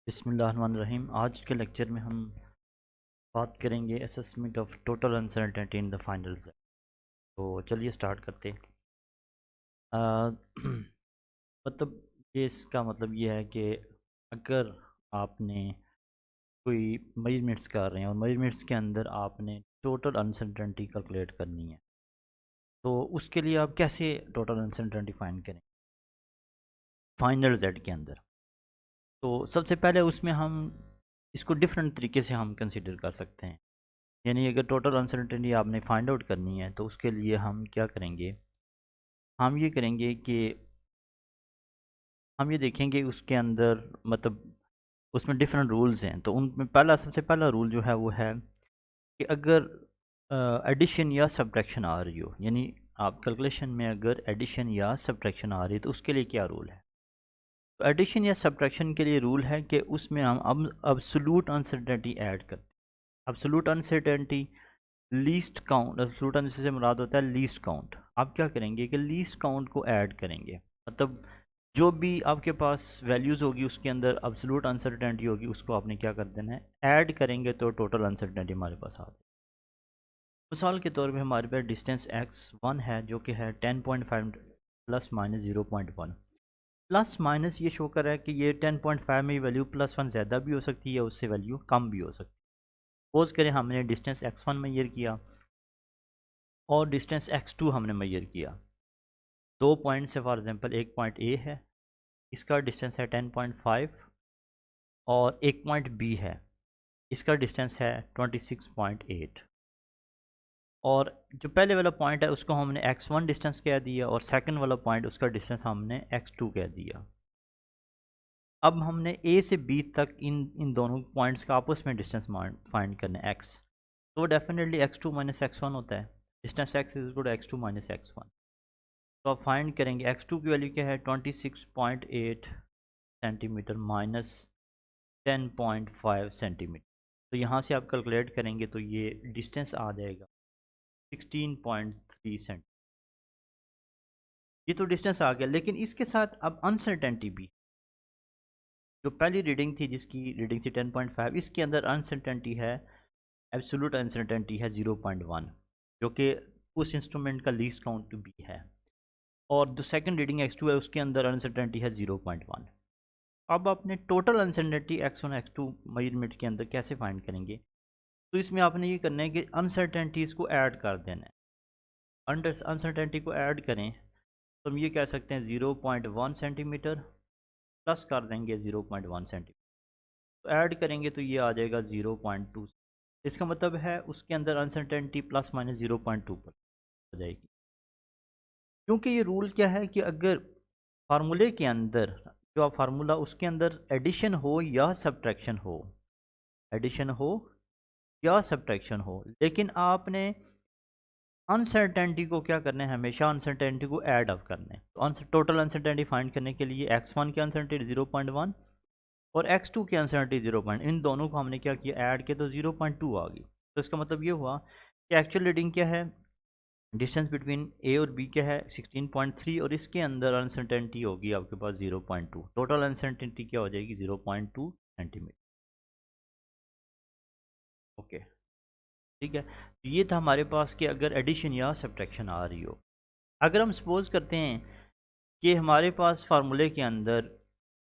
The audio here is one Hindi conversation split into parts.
बिस्मिल्लाहिर्रहमानिर्रहीम। आज के लेक्चर में हम बात करेंगे assessment of total uncertainty in the final. तो चलिए स्टार्ट करते हैं। मतलब ये इसका मतलब ये है कि अगर आपने कोई मेजरमेंट्स कर रहे हैं और मेजरमेंट्स के अंदर आपने टोटल अनसर्टेनिटी कैलकुलेट करनी है, तो उसके लिए आप कैसे टोटल अनसर्टेनिटी फाइंड करें फाइनल जेड के अंदर। तो सबसे पहले उसमें हम इसको डिफरेंट तरीके से हम कंसिडर कर सकते हैं। यानी अगर टोटल अनसर्टेनिटी आपने फाइंड आउट करनी है तो उसके लिए हम क्या करेंगे, हम ये करेंगे कि हम ये देखेंगे उसके अंदर मतलब उसमें डिफरेंट रूल्स हैं। तो उनमें सबसे पहला रूल जो है वो है कि अगर एडिशन या सब्ट्रैक्शन आ रही हो, यानी आप कैलकुलेशन में अगर एडिशन या सब्ट्रैक्शन आ रही है तो उसके लिए क्या रूल है। तो एडिशन या सब्ट्रैक्शन के लिए रूल है कि उसमें हम अब अब्सोल्यूट अनसर्टेनिटी ऐड करते हैं। Absolute uncertainty least count, absolute answer से मुराद होता है लीस्ट काउंट। आप क्या करेंगे कि लीस्ट काउंट को ऐड करेंगे, मतलब जो भी आपके पास वैल्यूज़ होगी उसके अंदर एब्सोल्यूट अनसर्टेनिटी होगी, उसको आपने क्या कर देना है, ऐड करेंगे तो टोटल अनसर्टेनिटी हमारे पास आ जाएगी। मिसाल के तौर पे हमारे पास डिस्टेंस x1 है जो कि है 10.5 प्लस माइनस 0.1। प्लस माइनस ये शो कर रहा है कि ये 10.5 में वैल्यू +1 ज़्यादा भी हो सकती है, उससे वैल्यू कम भी हो सकती है। सपोज करें हमने डिस्टेंस x1 मेजर किया और डिस्टेंस x2 हमने मेजर किया। दो पॉइंट से फॉर एग्जांपल एक पॉइंट ए है, इसका डिस्टेंस है 10.5 और एक पॉइंट बी है, इसका डिस्टेंस है 26.8। और जो पहले वाला पॉइंट है उसको हमने x1 डिस्टेंस कह दिया और सेकंड वाला पॉइंट उसका डिस्टेंस हमने x2 कह दिया। अब हमने ए से बी तक इन इन दोनों पॉइंट्स का आपस में डिस्टेंस फाइंड करना है x। तो डेफिनेटली x2 माइनस x1 होता है, distance x is equal to x2 minus x1। तो आप फाइंड करेंगे x2 की वैल्यू क्या है 26.8 सेंटीमीटर माइनस 10.5 सेंटीमीटर। तो यहाँ से आप कैलकुलेट करेंगे तो ये डिस्टेंस आ जाएगा 16.3 सेंटीमीटर। ये तो डिस्टेंस आ गया, लेकिन इसके साथ अब अनसर्टेनिटी भी। जो पहली रीडिंग थी जिसकी रीडिंग थी 10.5, इसके अंदर अनसर्टेनिटी है, एब्सोल्यूट अनसर्टेनिटी है 0.1, जो कि उस इंस्ट्रूमेंट का लीस्ट काउंट भी है। और जो सेकंड रीडिंग x2 है उसके अंदर अनसर्टेनिटी है 0.1। अब आपने total uncertainty x1 x2 measurement के अंदर कैसे फाइंड करेंगे। तो इसमें आपने ये करना है कि अनसर्टेनिटीज़ को ऐड कर देना है। अनसर्टेनिटी को ऐड करें तो हम ये कह सकते हैं 0.1 सेंटीमीटर प्लस कर देंगे 0.1 सेंटीमीटर। तो ऐड करेंगे तो ये आ जाएगा 0.2। इसका मतलब है उसके अंदर अनसर्टेनिटी प्लस माइनस 0.2 पर हो जाएगी। क्योंकि ये रूल क्या है कि अगर फार्मूले के अंदर जो आप फार्मूला उसके अंदर एडिशन हो या सब्ट्रैक्शन हो, एडिशन हो या सब्ट्रैक्शन हो, लेकिन आपने अनसर्टेनिटी को क्या करना है, हमेशा अनसर्टेनिटी को ऐड अप करना है। तो टोटल अनसर्टेनिटी फाइंड करने के लिए x1 की अनसर्टेनिटी 0.1 और x2 की अनसर्टेनिटी 0. इन दोनों को हमने क्या किया, ऐड किया तो 0.2 आ गई। तो इसका मतलब ये हुआ कि एक्चुअल रीडिंग क्या है, डिस्टेंस बिटवीन ए और बी क्या है 16.3 और इसके अंदर अनसर्टेनिटी होगी आपके पास 0.2। टोटल अनसर्टेनिटी क्या हो जाएगी 0.2 सेंटीमीटर। ओके, ठीक है। तो ये था हमारे पास कि अगर एडिशन या सब्ट्रैक्शन आ रही हो। अगर हम सपोज करते हैं कि हमारे पास फार्मूले के अंदर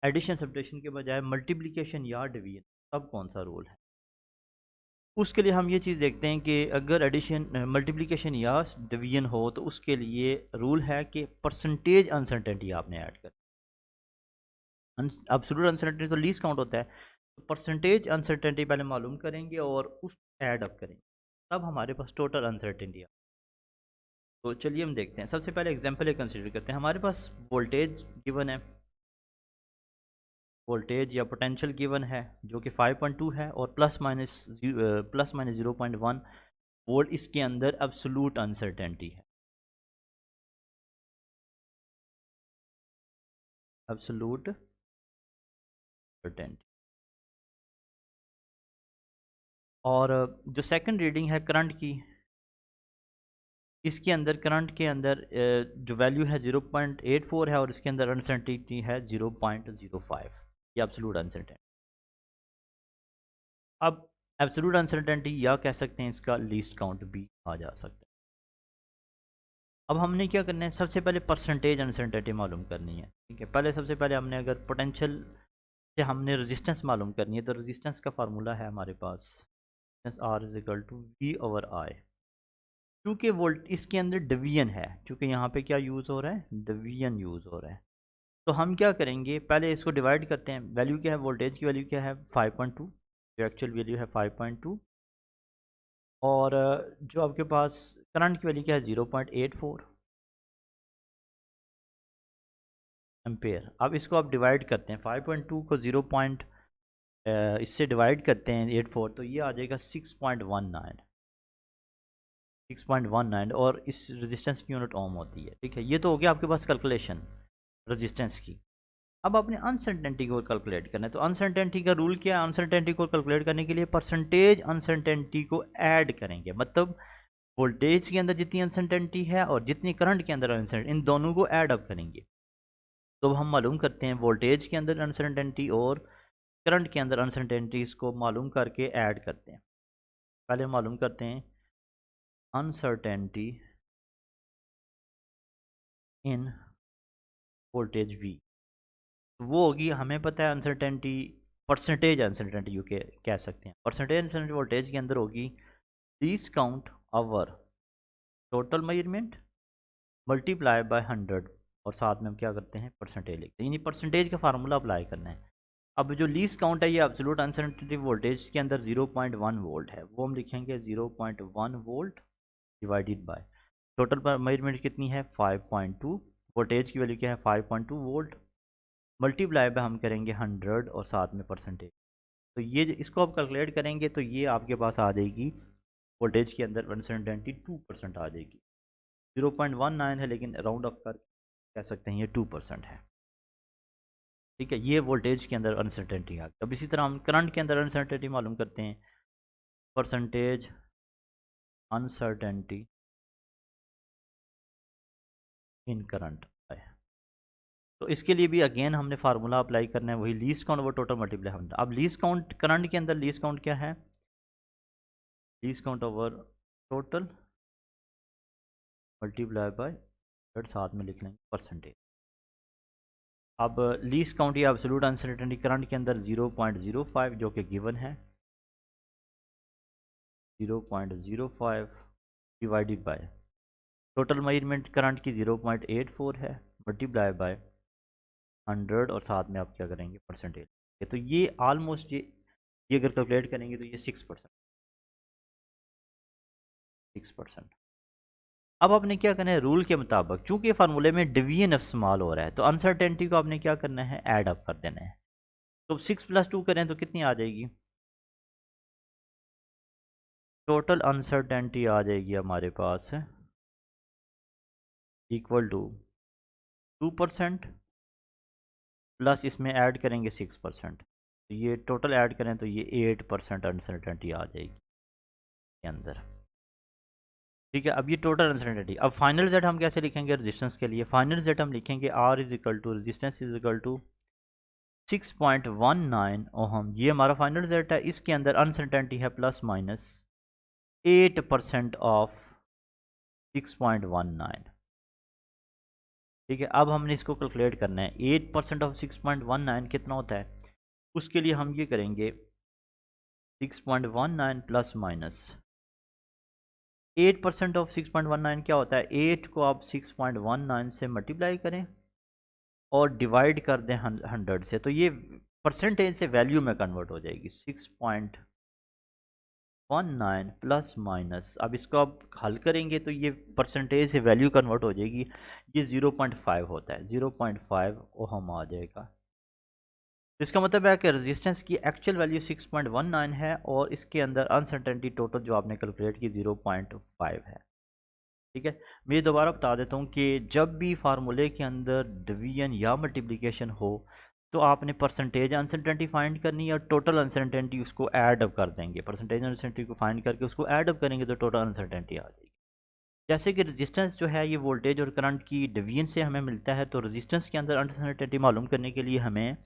एडिशन सब्ट्रैक्शन के बजाय मल्टीप्लिकेशन या डिवीजन, तब कौन सा रूल है। उसके लिए हम ये चीज़ देखते हैं कि अगर एडिशन मल्टीप्लिकेशन या डिवीजन हो तो उसके लिए रूल है कि परसेंटेज अनसर्टेनिटी आपने ऐड कर। एब्सोल्यूट अनसर्टेनिटी तो लीस्ट काउंट होता है, तो परसेंटेज अनसर्टेनिटी पहले मालूम करेंगे और उस ऐड अप करेंगे, तब हमारे पास टोटल अनसर्टेनिटी। तो चलिए हम देखते हैं। सबसे पहले एग्जांपल एक कंसीडर करते हैं। हमारे पास वोल्टेज गिवन है, वोल्टेज या पोटेंशियल गिवन है जो कि 5.2 है और प्लस माइनस 0.1 वोल्ट इसके अंदर एब्सोल्यूट अनसर्टेनिटी है, एब्सोल्यूट सर्टेनिटी। और जो सेकंड रीडिंग है करंट की, इसके अंदर करंट के अंदर जो वैल्यू है 0.84 है और इसके अंदर अनसर्टेनिटी है 0.05, ये एब्सोल्यूट अनसर्टेनिटी। अब एब्सोल्यूट अनसर्टेनिटी या कह सकते हैं इसका लीस्ट काउंट भी आ जा सकता है। अब हमने क्या करना है, सबसे पहले परसेंटेज अनसर्टेनिटी मालूम करनी है। ठीक है, पहले सबसे पहले हमने अगर पोटेंशियल से हमने रेजिस्टेंस मालूम करनी है, तो रेजिस्टेंस का फार्मूला है हमारे पास R is equal to V over I. चूँकि वोल्ट इसके अंदर डिवीजन है, चूँकि यहाँ पे क्या यूज़ हो रहा है, डिवीजन यूज़ हो रहा है, तो हम क्या करेंगे, पहले इसको डिवाइड करते हैं। वैल्यू क्या है, वोल्टेज की वैल्यू क्या है 5.2, जो एक्चुअल वैल्यू है 5.2, और जो आपके पास करंट की वैल्यू क्या है 0.84 एम्पेयर। अब इसको आप डिवाइड करते हैं, 5.2 को 0 पॉइंट इससे डिवाइड करते हैं 84, तो ये आ जाएगा 6.19, 6.19, और इस रेजिस्टेंस की यूनिट ओम होती है। ठीक है, ये तो हो गया आपके पास कैलकुलेशन रेजिस्टेंस की। अब आपने अनसर्टेनिटी को कैलकुलेट करना है, तो अनसर्टेनिटी का रूल क्या है, अनसर्टेनिटी को कैलकुलेट करने के लिए परसेंटेज अनसर्टेनिटी को ऐड करेंगे, मतलब वोल्टेज के अंदर जितनी अनसर्टेनिटी है और जितनी करंट के अंदर अनसर्टेनिटी, इन दोनों को ऐड अप करेंगे। तो हम मालूम करते हैं वोल्टेज के अंदर अनसर्टेनिटी और करंट के अंदर अनसर्टेनिटी, इसको मालूम करके ऐड करते हैं। पहले मालूम करते हैं अनसर्टेनिटी इन वोल्टेज वी, वो होगी, हमें पता है अनसर्टेनिटी, परसेंटेज अनसर्टेनिटी यू के कह सकते हैं। परसेंटेज अनसर्टेनिटी वोल्टेज के अंदर होगी least count our total measurement multiply by 100, और साथ में हम क्या करते हैं परसेंटेज लिखते हैं, यानी परसेंटेज का फार्मूला अप्लाई करना है। अब जो लीस्ट काउंट है ये एब्सोल्यूट अनसर्टेनिटी वोल्टेज के अंदर 0.1 वोल्ट है, वो हम लिखेंगे 0.1 volt divided by total measurement कितनी है 5.2, वोल्टेज की वैल्यू क्या है 5.2 वोल्ट, मल्टीप्लाई बाय हम करेंगे 100 और साथ में परसेंटेज। तो ये इसको आप कैलकुलेट करेंगे तो ये आपके पास आ जाएगी, वोल्टेज के अंदर 172% आ जाएगी। 0.19 है लेकिन राउंड ऑफ कर कह सकते हैं ये 2% है। ठीक है, ये वोल्टेज के अंदर अनसर्टेनिटी आ गई। अब इसी तरह हम करंट के अंदर अनसर्टेनिटी मालूम करते हैं, परसेंटेज अनसर्टेनिटी इन करंट। तो इसके लिए भी अगेन हमने फार्मूला अप्लाई करना है, वही least count over total multiply 100। अब लीस्ट काउंट करंट के अंदर लीस्ट काउंट क्या है, least count over total multiply by साथ में लिख लेंगे परसेंटेज। अब लीस्ट काउंट या एब्सोल्यूट अनसर्टेनिटी करंट के अंदर 0.05 जो कि गिवन है, 0.05 divided by total measurement current की 0.84 है, मल्टीप्लाई बाय 100 और साथ में आप क्या करेंगे परसेंटेज। तो ये ऑलमोस्ट ये अगर कैलकुलेट करेंगे तो ये 6%, 6%। अब आपने क्या करना है, रूल के मुताबिक चूंकि फार्मूले में डिवीजन इस्तेमाल हो रहा है, तो अनसर्टेनिटी को आपने क्या करना है, ऐड अप कर देना है। तो 6+2 करें तो कितनी आ जाएगी, टोटल अनसर्टेनिटी आ जाएगी हमारे पास इक्वल टू 2% प्लस इसमें ऐड करेंगे 6%, तो ये टोटल ऐड करें तो ये 8% अनसर्टेनिटी आ जाएगी के अंदर। ठीक है, अब ये टोटल अनसर्टेनिटी। अब फाइनल जेड हम कैसे लिखेंगे रेजिस्टेंस के लिए, फाइनल जेड हम लिखेंगे R is equal to resistance is equal to 6.19 ohm, ये हमारा फाइनल जेड है। इसके अंदर अनसर्टेनिटी है प्लस माइनस 8% ऑफ 6.19। ठीक है, अब हमने इसको कैलकुलेट करना है, 8% ऑफ 6.19 कितना होता है, उसके लिए हम ये करेंगे 6.19 प्लस माइनस 8% ऑफ 6.19 क्या होता है, 8 को आप 6.19 से मल्टीप्लाई करें और डिवाइड कर दें 100 से, तो ये परसेंटेज से वैल्यू में कन्वर्ट हो जाएगी 6.19 प्लस माइनस। अब इसको आप हल करेंगे तो ये परसेंटेज से वैल्यू कन्वर्ट हो जाएगी, ये 0.5 होता है, 0.5 ओहम आ जाएगा। तो इसका मतलब है कि रेजिस्टेंस की एक्चुअल वैल्यू 6.19 है और इसके अंदर अनसर्टेनिटी टोटल जो आपने कैलकुलेट की 0.5 है। ठीक है, मैं ये दोबारा बता देता हूँ कि जब भी फार्मूले के अंदर डिवीजन या मल्टीप्लिकेशन हो तो आपने परसेंटेज अनसर्टेनिटी फाइंड करनी है और टोटल अनसर्टेनिटी उसको ऐड अप कर देंगे, परसेंटेज अनसर्टेनिटी को फाइंड करके उसको ऐड अप करेंगे तो टोटल अनसर्टेनिटी आ जाएगी। जैसे कि रेजिस्टेंस जो है ये वोल्टेज और करंट की डिवीजन से हमें मिलता है, तो रेजिस्टेंस के अंदर अनसर्टेनिटी मालूम करने के लिए हमें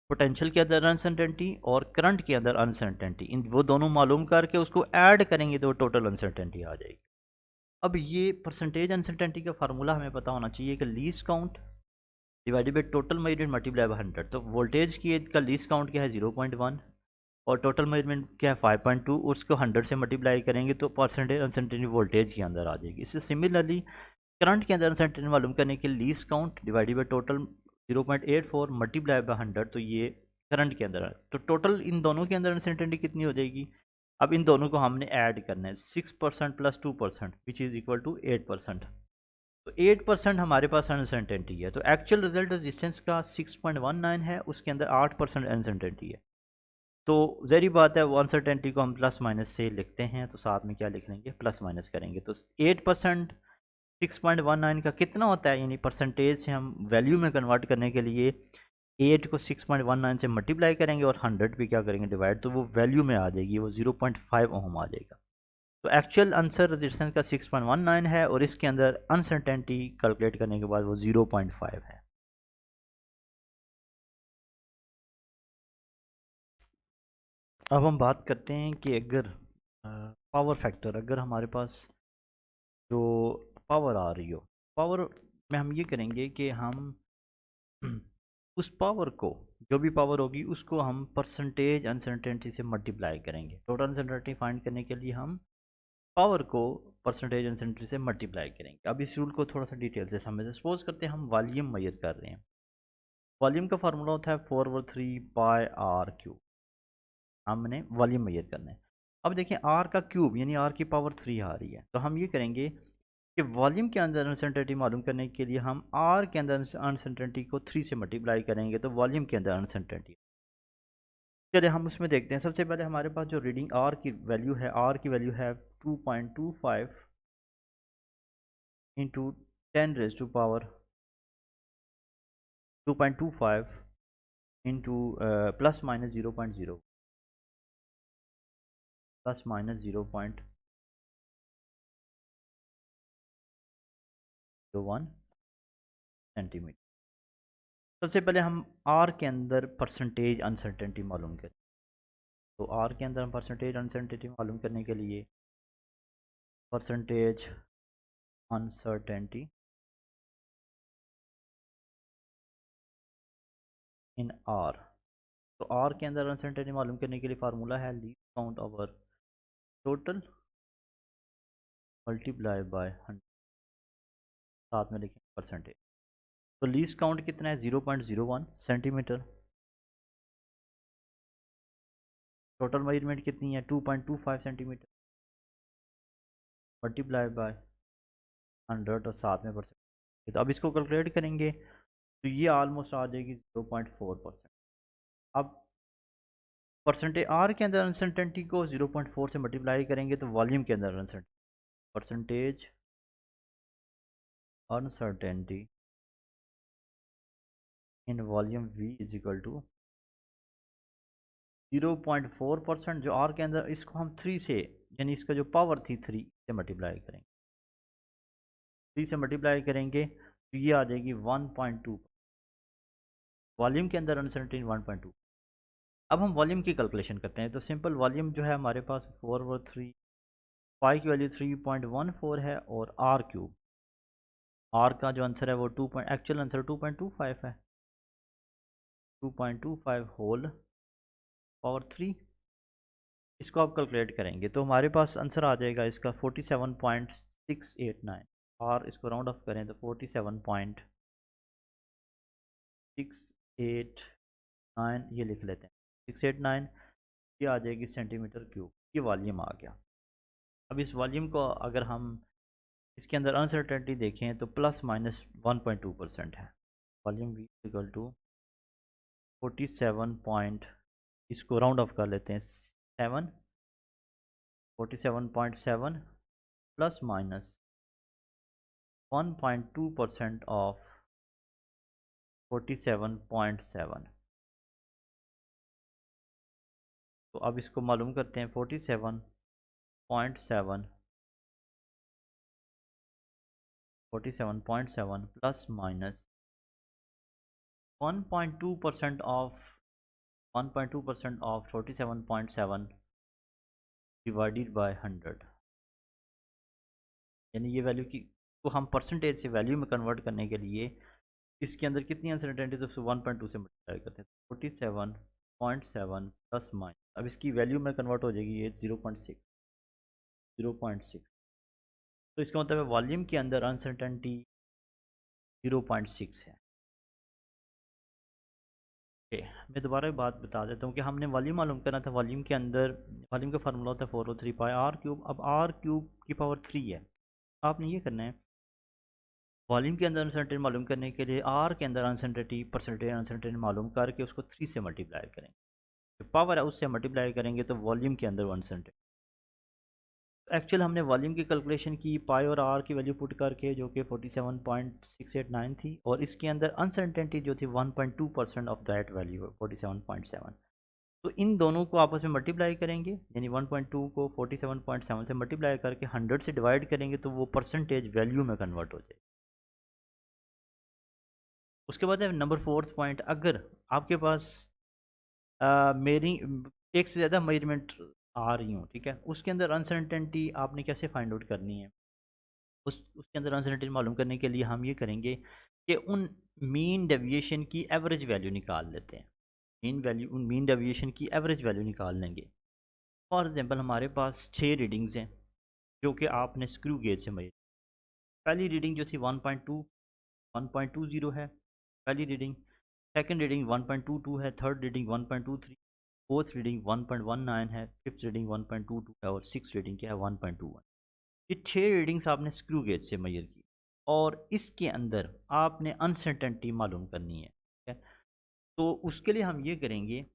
पोटेंशियल के अंदर अनसर्टेनिटी और करंट के अंदर अनसर्टेनिटी, इन वो दोनों मालूम करके उसको ऐड करेंगे तो टोटल अनसर्टेनिटी आ जाएगी। अब ये परसेंटेज अनसर्टेनिटी का फार्मूला हमें पता होना चाहिए कि least count divided by total measurement multiply by 100। तो वोल्टेज की का लीस्ट काउंट क्या है 0.1 और टोटल मेजरमेंट क्या है 5.2, उसको 100 से मल्टीप्लाई करेंगे तो परसेंटेज अनसर्टेनिटी वोल्टेज के अंदर आ जाएगी। इससे सिमिलरली करंट के अंदर अनसर्टेनिटी मालूम करने के लिए least count divided by total 0.84 multiply by 100, तो ये करंट के अंदर है। तो टोटल इन दोनों के अंदर अनसर्टेनिटी कितनी हो जाएगी? अब इन दोनों को हमने ऐड करना है, 6% plus 2% which is equal to 8%। तो 8% हमारे पास अनसर्टेनिटी है, तो एक्चुअल रिजल्ट रेजिस्टेंस का 6.19 है, उसके अंदर 8% अनसर्टेनिटी है। तो ज़ाहिर बात है वो अनसर्टेनिटी को हम प्लस माइनस से लिखते हैं, तो साथ में क्या लिख लेंगे, प्लस माइनस करेंगे। तो 8% 6.19 का कितना होता है, यानी परसेंटेज से हम वैल्यू में कन्वर्ट करने के लिए 8 को 6.19 से मल्टीप्लाई करेंगे और 100 भी क्या करेंगे डिवाइड, तो वो वैल्यू में आ जाएगी, वो 0.5 ओम आ जाएगा। तो एक्चुअल आंसर रेजिस्टेंस का 6.19 है और इसके अंदर अनसर्टेनिटी कैलकुलेट करने के बाद वो 0.5 है। अब हम बात करते हैं कि अगर पावर फैक्टर, अगर हमारे पास जो पावर आ रही हो, पावर में हम ये करेंगे कि हम उस पावर को, जो भी पावर होगी उसको हम परसेंटेज अनसर्टेनिटी से मल्टीप्लाई करेंगे। टोटल अनसर्टेनिटी फाइंड करने के लिए हम पावर को परसेंटेज अनसर्टेनिटी से मल्टीप्लाई करेंगे। अब इस रूल को थोड़ा सा डिटेल से समझें। सपोज करते हैं हम वॉल्यूम मेजर कर रहे हैं। वॉल्यूम का फार्मूला होता है 4/3 पाई r क्यूब। हमने वॉल्यूम मेजर करना है। अब देखें आर का क्यूब यानी आर की पावर 3 आ रही है, तो हम ये करेंगे कि वॉल्यूम के अंदर अनसर्टेनिटी मालूम करने के लिए हम आर के अंदर अनसर्टेनिटी को 3 से मल्टीप्लाई करेंगे, तो वॉल्यूम के अंदर अनसर्टेनिटी। चलिए हम उसमें देखते हैं। सबसे पहले हमारे पास जो रीडिंग आर की वैल्यू है, आर की वैल्यू है 2.25 into 10 ⁻⁴ 2.25 into plus minus 0.0 plus minus 0.01 centimetre. सबसे पहले हम आर के अंदर परसेंटेज अनसर्टेनिटी मालूम करें। तो आर के अंदर हम परसेंटेज अनसर्टेनिटी मालूम करने के लिए परसेंटेज अनसर्टेनिटी इन आर, तो आर के अंदर अनसर्टेनिटी मालूम करने के लिए फार्मूला है least count over total multiply by 100, साथ में लिखें परसेंटेज। तो लीस्ट काउंट कितना है 0.01 सेंटीमीटर। टोटल मेजरमेंट कितनी है 2.25 सेंटीमीटर मल्टीप्लाई बाय 100 और साथ में परसेंट। तो अब इसको कैलकुलेट करेंगे तो ये ऑलमोस्ट आ जाएगी 0.4%। अब परसेंटेज आर के अंदर अनसर्टेनिटी को 0.4 से मल्टीप्लाई करेंगे तो वॉल्यूम के अंदर uncertainty, percentage uncertainty in volume V is equal to 0.4%। जो आर के अंदर, इसको हम 3 से, यानी इसका जो पावर थी 3 से मल्टीप्लाई करेंगे, 3 से मल्टीप्लाई करेंगे तो ये आ जाएगी 1.2। वॉल्यूम के अंदर अनसर्टेनिटी 1.2। अब हम वॉल्यूम की कैलकुलेशन करते हैं। तो सिंपल वॉल्यूम जो है हमारे पास 4/3 पाई की वैल्यू 3.14 है और आर क्यूब, आर का जो आंसर है वो एक्चुअल आंसर 2.25 है, 2.25 होल पावर 3। इसको आप कैलकुलेट करेंगे तो हमारे पास आंसर आ जाएगा इसका 47.689, और इसको राउंड ऑफ करें तो 47.689 ये लिख लेते हैं, 689 ये आ जाएगी सेंटीमीटर क्यूब। ये वॉल्यूम आ गया। अब इस वॉल्यूम को अगर हम इसके अंदर अनसर्टेनिटी देखें तो प्लस माइनस 1.2% है। Volume V equal to 47 point, इसको राउंड ऑफ कर लेते हैं 7, 47.7 प्लस माइनस 1.2% ऑफ 47.7। तो अब इसको मालूम करते हैं 47.7 47.7 plus minus 1.2% of 1.2% of 47.7 divided by 100, यानी ये वैल्यू की को हम परसेंटेज से वैल्यू में कन्वर्ट करने के लिए इसके अंदर कितनी अनसर्टेनिटी, तो उसको 1.2 से मल्टीप्लाई करते हैं, 47.7 प्लस माइनस, अब इसकी वैल्यू में कन्वर्ट हो जाएगी ये 0.6, तो इसका मतलब है वॉल्यूम के अंदर अनसर्टेनिटी 0.6 है। ओके, मैं दोबारा एक बात बता देता हूँ कि हमने वॉल्यूम मालूम करना था, वॉल्यूम के अंदर वॉल्यूम का फार्मूला होता है 403 पाई आर क्यूब, अब आर क्यूब की पावर 3 है। आपने ये करना है, वॉल्यूम के अंदर अनसर्टेनिटी मालूम करने के लिए आर के अंदर अनसर्टेनिटी परसेंटेज अनसर्टेनिटी मालूम करके उसको 3 से मल्टीप्लाई करेंगे, जो पावर है उससे मल्टीप्लाई करेंगे तो वॉल्यूम के अंदर अनसर्टेनिटी। एक्चुअल हमने वॉल्यूम की कैलकुलेशन की पाई और आर की वैल्यू पुट करके, जो कि 47.689 थी, और इसके अंदर अनसर्टेनिटी जो थी 1.2% ऑफ दैट वैल्यू 47.7। तो इन दोनों को आपस में मल्टीप्लाई करेंगे, यानी 1.2 को 47.7 से मल्टीप्लाई करके 100 से डिवाइड करेंगे तो वो परसेंटेज वैल्यू में कन्वर्ट हो जाए। उसके बाद है नंबर 4th पॉइंट, अगर आपके पास मेरी एक से ज़्यादा मेजरमेंट आ रही हूँ, ठीक है, उसके अंदर अनसर्टेनिटी आपने कैसे फाइंड आउट करनी है। उसके अंदर अनसर्टेनिटी मालूम करने के लिए हम ये करेंगे कि उन मीन डेविएशन की एवरेज वैल्यू निकाल लेते हैं। मीन डेविएशन की एवरेज वैल्यू निकाल लेंगे। फॉर एग्जांपल हमारे पास 6 रीडिंग्स हैं जो कि आपने स्क्रू गेज से मेजर। पहली रीडिंग जो थी 1.20 है पहली रीडिंग, सेकंड रीडिंग 1.22 है, थर्ड रीडिंग 1.23, फोर्थ रीडिंग 1.19 है, फिफ्थ रीडिंग 1.22 है, और सिक्स रीडिंग क्या है 1.21। ये 6 रीडिंग्स आपने स्क्रू गेज से मेजर की, और इसके अंदर आपने अनसर्टेनिटी मालूम करनी है, ठीक है। तो उसके लिए हम ये करेंगे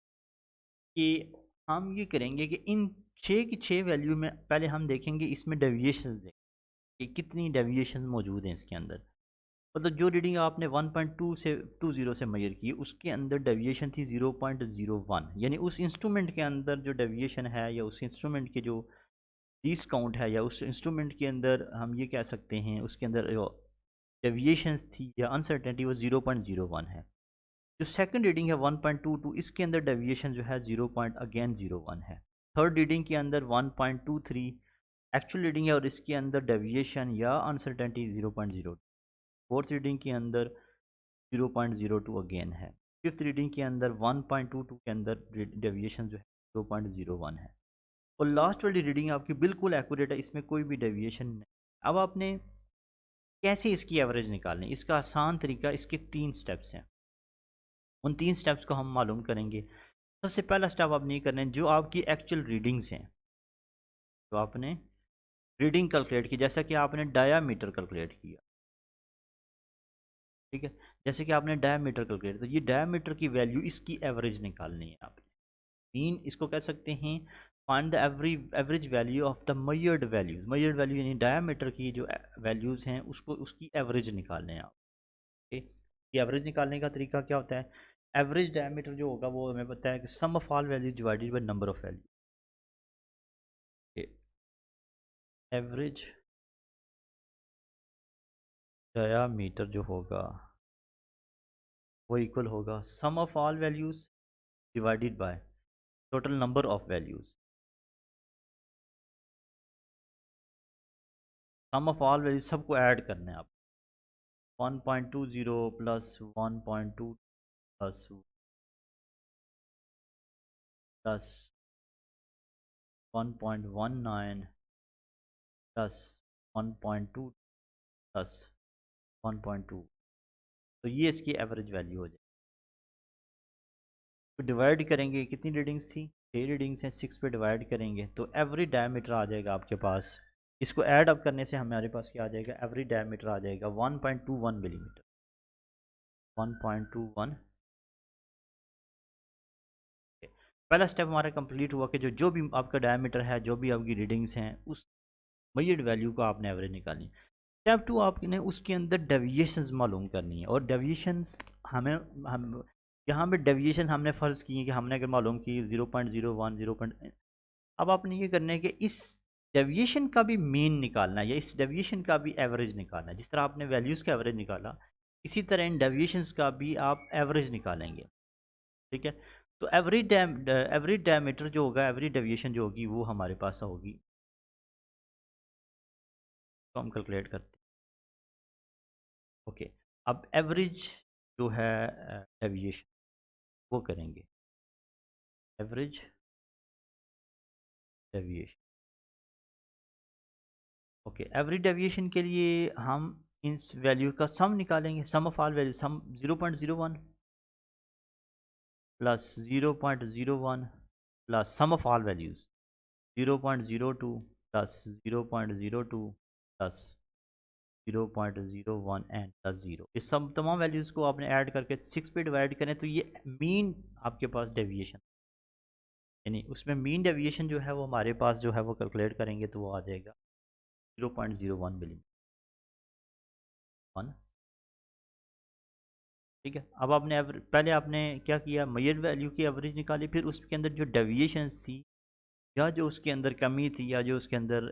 कि इन 6 की 6 वैल्यू में पहले हम देखेंगे इसमें डेविएशन देखें कि कितनी डेविएशन मौजूद हैं इसके अंदर। मतलब जो रीडिंग आपने 1.2 से 20 से मेजर की, उसके अंदर डेविएशन थी 0.01, यानी उस इंस्ट्रूमेंट के अंदर जो डेविएशन है, या उस इंस्ट्रूमेंट के जो लीस्ट काउंट है, या उस इंस्ट्रूमेंट के अंदर हम ये कह सकते हैं उसके अंदर जो डेविएशंस थी या अनसर्टेनिटी वो 0.01 है। जो सेकंड रीडिंग है 1.22, इसके अंदर डेविएशन जो है 0.01 है। थर्ड रीडिंग के अंदर 1.23 एक्चुअल रीडिंग है, और इसके अंदर डेविएशन या अनसर्टेनिटी 0.0। फोर्थ रीडिंग के अंदर 0.02 अगेन है। फिफ्थ रीडिंग के अंदर 1.22 के अंदर डेविएशन जो है 0.01 है, और लास्ट वाली रीडिंग आपकी बिल्कुल एक्यूरेट है, इसमें कोई भी डेविएशन नहीं। अब आपने कैसे इसकी एवरेज निकालनी, इसका आसान तरीका, इसके 3 स्टेप्स हैं। उन 3 स्टेप्स को हम मालूम करेंगे। सबसे पहला स्टेप आपने ये करना है, जो आपकी एक्चुअल रीडिंग्स हैं, तो आपने रीडिंग कैलकुलेट की, जैसा कि आपने डायामीटर कैलकुलेट किया, ठीक है। जैसे कि आपने डायामीटर कैलकुलेट, तो ये डायामीटर की वैल्यू, इसकी एवरेज निकालनी है आपने। मीन इसको कह सकते हैं find the average value of the मयर्ड value यानी डायामीटर की जो वैल्यूज़ हैं उसको, उसकी एवरेज निकालने हैं आप। ओके, ये एवरेज निकालने का तरीका क्या होता है। एवरेज डायमीटर जो होगा वो हमें पता है कि sum of all value divided by number of value. Average diameter जो होगा वो इक्वल होगा sum of all values divided by total number of values. Sum of all values सबको ऐड करना है आप। 1.20 plus 1.2 plus plus 1.19 plus 1.2 plus 1.2, तो ये इसकी एवरेज वैल्यू हो जाएगी। तो डिवाइड करेंगे, कितनी रीडिंग्स थी, 6 रीडिंग्स हैं, 6 पे डिवाइड करेंगे तो एवरेज डायमीटर आ जाएगा आपके पास। इसको ऐड अप करने से हमारे पास क्या आ जाएगा, एवरेज डायमीटर आ जाएगा 1.21 मिलीमीटर। 1.21। पहला स्टेप हमारा कंप्लीट हुआ कि जो भी आपका डायमीटर है, जो भी आपकी रीडिंग्स हैं, उस मेजर्ड वैल्यू को आपने एवरेज निकालनी। स्टेप 2 आपने उसके अंदर डेविएशंस मालूम करनी है, और डेविएशंस हम यहाँ पे डेविएशन हमने फ़र्ज़ की है कि हमने अगर मालूम की 0.01 अब आपने ये करना है कि इस डेविएशन का भी मीन निकालना है, या इस डेविएशन का भी एवरेज निकालना है। जिस तरह आपने वैल्यूज़ का एवरेज निकाला, इसी तरह इन डेविएशंस का भी आप एवरेज निकालेंगे, ठीक है। तो एवरी डायमीटर जो होगा, एवरी डेविएशन जो होगी वो हमारे पास होगी, तो हम कैलकुलेट करते हैं। ओके, अब एवरेज जो है डेविएशन वो करेंगे, average deviation. Okay, average deviation के लिए हम इस वैल्यू का सम निकालेंगे, sum of all value, sum 0.01 plus 0.01 plus sum of all values 0.02 plus 0.02 plus 0.01 and plus 0। इस सब तमाम वैल्यूज़ को आपने ऐड करके 6 पे डिवाइड करें तो ये मीन आपके पास डेविएशन, यानी उसमें मीन डेविएशन जो है वो हमारे पास जो है वो कैलकुलेट करेंगे तो वो आ जाएगा 0.01 मिली वन। ठीक है, अब आपने पहले आपने क्या किया, मेजर वैल्यू की एवरेज निकाली, फिर उसके अंदर जो डेविएशन थी या जो उसके अंदर कमी थी या जो उसके अंदर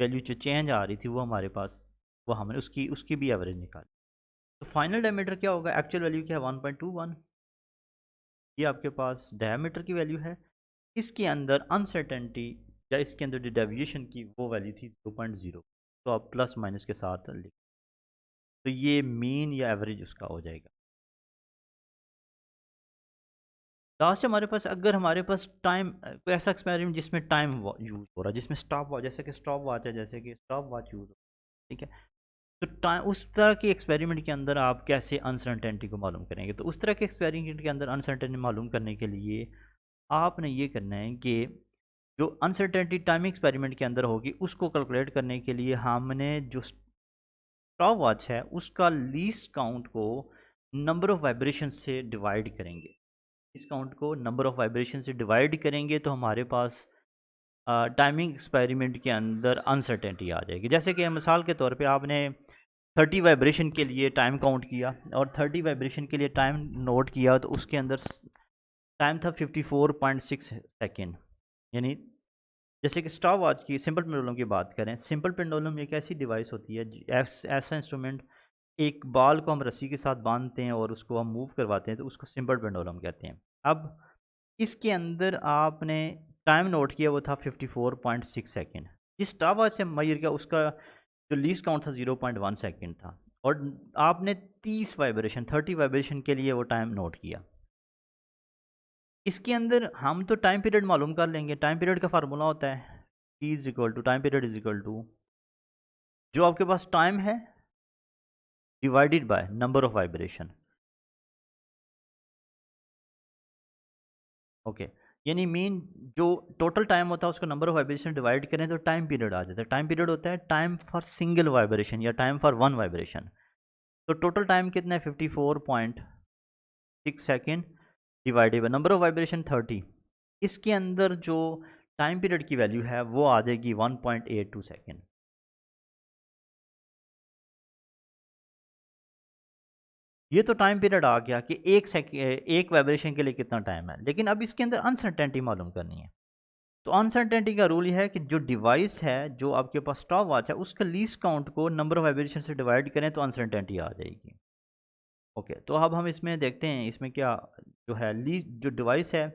वैल्यू जो चेंज आ रही थी वो हमारे पास, वो हमने उसकी उसकी भी एवरेज निकाली। तो फाइनल डायमीटर क्या होगा, एक्चुअल वैल्यू क्या है 1.21, ये आपके पास डायमीटर की वैल्यू है। इसके अंदर अनसर्टेनिटी या इसके अंदर जो डेविएशन की वो वैल्यू थी 0.0, तो आप प्लस माइनस के साथ लिख, तो ये मीन या एवरेज उसका हो जाएगा। लास्ट हमारे पास, अगर हमारे पास टाइम कोई ऐसा एक्सपेरिमेंट जिसमें टाइम यूज़ हो रहा है, जिसमें स्टॉप वॉच, जैसे कि स्टॉप वॉच है, जैसे कि स्टॉप वॉच यूज़ हो, ठीक है, तो टाइम उस तरह के एक्सपेरिमेंट के अंदर आप कैसे अनसर्टेनिटी को मालूम करेंगे, तो उस तरह के एक्सपेरिमेंट के अंदर अनसर्टेनिटी मालूम करने के लिए आपने ये करना है कि जो अनसर्टेनिटी टाइमिंग एक्सपेरिमेंट के अंदर होगी उसको कैलकुलेट करने के लिए हमने जो स्टॉप वॉच है उसका लीस्ट काउंट को नंबर ऑफ वाइब्रेशन से डिवाइड करेंगे। इस काउंट को नंबर ऑफ वाइब्रेशन से डिवाइड करेंगे तो हमारे पास टाइमिंग एक्सपेरिमेंट के अंदर अनसर्टेनिटी आ जाएगी। जैसे कि मिसाल के तौर पे आपने 30 वाइब्रेशन के लिए टाइम काउंट किया और 30 वाइब्रेशन के लिए टाइम नोट किया, तो उसके अंदर टाइम था 54.6 सेकेंड। यानी जैसे कि स्टॉप वॉच की सिंपल पेंडुलम की बात करें, सिंपल पेंडुलम एक ऐसी डिवाइस होती है, ऐसा इंस्ट्रूमेंट, एक बॉल को हम रस्सी के साथ बांधते हैं और उसको हम मूव करवाते हैं, तो उसको सिंपल पेंडुलम कहते हैं। अब इसके अंदर आपने टाइम नोट किया वो था 54.6 सेकेंड। जिस स्टॉप वॉच से मेजर किया उसका जो लीस्ट काउंट था 0.1 सेकेंड था, और आपने 30 वाइब्रेशन के लिए वो टाइम नोट किया। इसके अंदर हम तो टाइम पीरियड मालूम कर लेंगे, टाइम पीरियड का फार्मूला होता है T is equal to time period is equal to जो आपके पास टाइम है divided by number of vibration. Okay, यानी मीन जो टोटल टाइम होता है उसको नंबर ऑफ वाइब्रेशन डिवाइड करें तो टाइम पीरियड आ जाता है। टाइम पीरियड होता है टाइम फॉर सिंगल वाइब्रेशन या टाइम फॉर वन वाइब्रेशन। तो टोटल टाइम कितना है 54.6 second divided by number of vibration 30। इसके अंदर जो टाइम पीरियड की वैल्यू है वो आ जाएगी 1.82 सेकेंड। ये तो टाइम पीरियड आ गया कि एक वाइब्रेशन के लिए कितना टाइम है, लेकिन अब इसके अंदर अनसर्टेनिटी मालूम करनी है। तो अनसर्टेनिटी का रूल ये है कि जो डिवाइस है, जो आपके पास स्टॉप वॉच है, उसका लीस्ट काउंट को नंबर ऑफ वाइब्रेशन से डिवाइड करें तो अनसर्टेनिटी आ जाएगी। ओके, तो अब हम इसमें देखते हैं इसमें क्या जो है, लीस्ट जो डिवाइस है,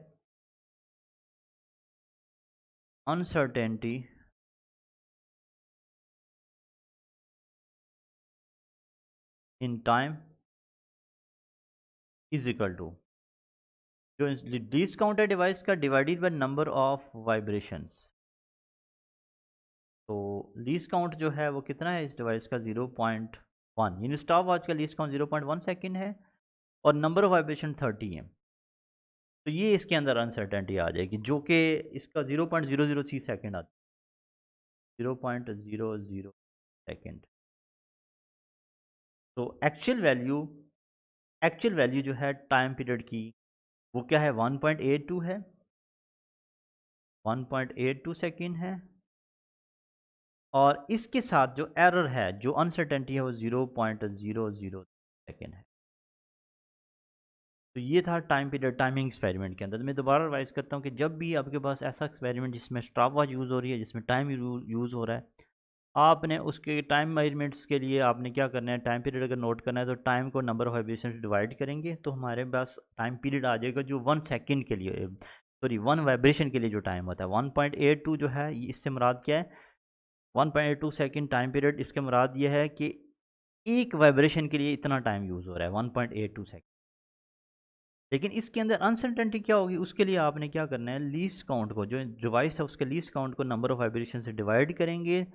uncertainty in time is equal to जो लीस्ट काउंट है डिवाइस का divided by number of vibrations. तो लीस्ट काउंट जो है वो कितना है इस डिवाइस का 0.1, यानी स्टॉप वॉच का लीस्ट काउंट 0.1 सेकेंड है और नंबर ऑफ वाइब्रेशन 30 है। तो ये इसके अंदर अनसर्टेनिटी आ जाएगी जो कि इसका 0.003 सेकेंड आता है, 0.00 सेकेंड। तो एक्चुअल वैल्यू जो है टाइम पीरियड की वो क्या है 1.82 है, 1.82 सेकेंड है, और इसके साथ जो एरर है, जो अनसर्टेनिटी है, वो 0.00 सेकेंड है। तो ये था टाइम पीरियड टाइमिंग एक्सपेरिमेंट के अंदर। तो मैं दोबारा रिवाइज करता हूँ कि जब भी आपके पास ऐसा एक्सपेरिमेंट जिसमें स्टॉप वॉच यूज़ हो रही है, जिसमें टाइम यूज़ हो रहा है, आपने उसके टाइम मेजरमेंट्स के लिए आपने क्या करना है, टाइम पीरियड अगर नोट करना है तो टाइम को नंबर ऑफ वाइब्रेशन से डिवाइड करेंगे तो हमारे पास टाइम पीरियड आ जाएगा जो 1 सेकंड के लिए, सॉरी 1 वाइब्रेशन के लिए जो टाइम होता है 1.82 जो है, इससे मुराद क्या है 1.82 सेकंड टाइम पीरियड। इसके मुराद ये है कि एक वाइब्रेशन के लिए इतना टाइम यूज़ हो रहा है 1.82 सेकंड। लेकिन इसके अंदर अनसर्टेनिटी क्या होगी, उसके लिए आपने क्या करना है, लीस्ट काउंट को, जो डिवाइस है उसके लीस्ट काउंट को नंबर ऑफ वाइब्रेशन से डिवाइड करेंगे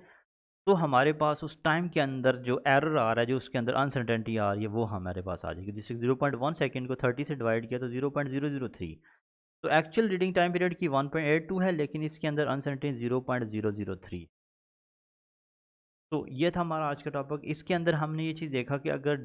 तो हमारे पास उस टाइम के अंदर जो एरर आ रहा है, जो उसके अंदर अनसर्टेनिटी आ रही है, वो हमारे पास आ जाएगी। जैसे 0.1 सेकंड को 30 से डिवाइड किया तो 0.003। तो एक्चुअल रीडिंग टाइम पीरियड की 1.82 है, लेकिन इसके अंदर अनसर्टेनिटी 0.003। तो ये था हमारा आज का टॉपिक। इसके अंदर हमने ये चीज़ देखा कि अगर